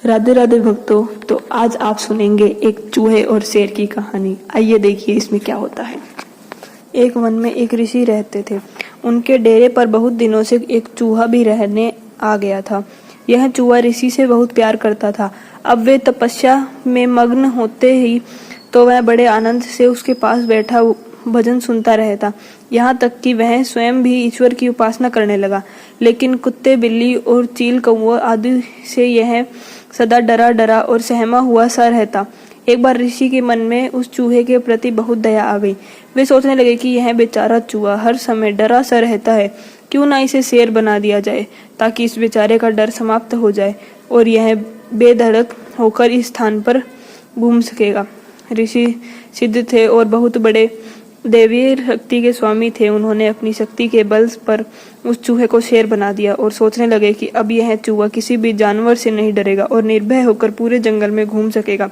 राधे राधे भक्तों। तो आज आप सुनेंगे एक चूहे और शेर की कहानी। आइए देखिए इसमें क्या होता है। एक वन में एक ऋषि रहते थे। उनके डेरे पर बहुत दिनों से एक चूहा भी रहने आ गया था। यह चूहा ऋषि से बहुत प्यार करता था। अब वे तपस्या में मग्न होते ही तो वह बड़े आनंद से उसके पास बैठा भजन सुनता रहता। यहाँ तक कि वह स्वयं भी ईश्वर की उपासना करने लगा। लेकिन कुत्ते, बिल्ली और चील कौआ आदि से यह सदा डरा डरा और सहमा हुआ सा रहता। एक बार ऋषि के मन में उस चूहे के प्रति बहुत दया आ गई। वे सोचने लगे कि यह बेचारा चूहा हर समय डरा सा रहता है, क्यों ना इसे शेर बना दिया जाए, ताकि इस बेचारे का डर समाप्त हो जाए और यह बेधड़क होकर इस स्थान पर घूम सकेगा। ऋषि सिद्ध थे और बहुत बड़े दैवीय शक्ति के स्वामी थे। उन्होंने अपनी शक्ति के बल पर उस चूहे को शेर बना दिया और सोचने लगे कि अब यह चूहा किसी भी जानवर से नहीं डरेगा और निर्भय होकर पूरे जंगल में घूम सकेगा।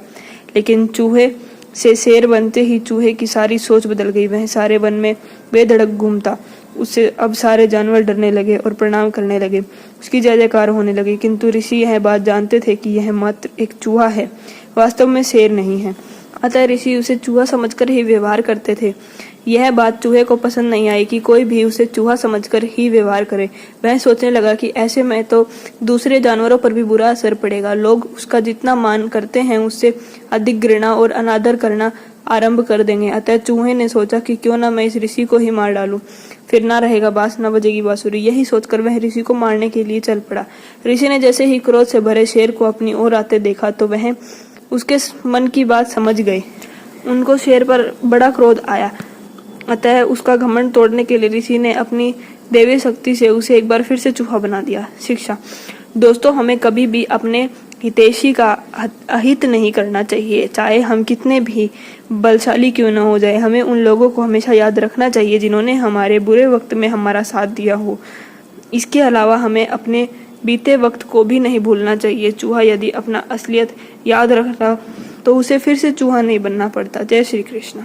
लेकिन चूहे से शेर बनते ही चूहे की सारी सोच बदल गई। वह सारे वन में बेधड़क घूमता। उससे अब सारे जानवर डरने लगे और प्रणाम करने लगे। उसकी जय जयकार होने लगी। किंतु ऋषि यह बात जानते थे कि यह मात्र एक चूहा है, वास्तव में शेर नहीं है। अतः ऋषि उसे चूहा समझकर ही व्यवहार करते थे। यह बात चूहे को पसंद नहीं आई कि कोई भी उसे चूहा समझकर ही व्यवहार करे। वह सोचने लगा कि ऐसे में तो दूसरे जानवरों पर भी बुरा असर पड़ेगा। लोग उसका जितना मान करते हैं उससे अधिक घृणा और अनादर करना आरंभ कर देंगे। अतः चूहे ने सोचा कि क्यों ना मैं इस ऋषि को ही मार डालूं, फिर ना रहेगा बांस ना बजेगी बांसुरी। यही सोचकर वह ऋषि को मारने के लिए चल पड़ा। ऋषि ने जैसे ही क्रोध से भरे शेर को अपनी ओर आते देखा तो वह उसके मन की बात समझ गए। उनको शेर पर बड़ा क्रोध आया। अतः उसका घमंड तोड़ने के लिए ऋषि ने अपनी दैवीय शक्ति से उसे एक बार फिर से चूहा बना दिया। शिक्षा। दोस्तों, हमें कभी भी अपने हितैषी का अहित नहीं करना चाहिए, चाहे हम कितने भी बलशाली क्यों न हो जाए। हमें उन लोगों को हमेशा याद रखना चाहिए जिन्होंने हमारे बुरे वक्त में हमारा साथ दिया हो। इसके अलावा हमें अपने बीते वक्त को भी नहीं भूलना चाहिए। चूहा यदि अपना असलियत याद रखता तो उसे फिर से चूहा नहीं बनना पड़ता। जय श्री कृष्ण।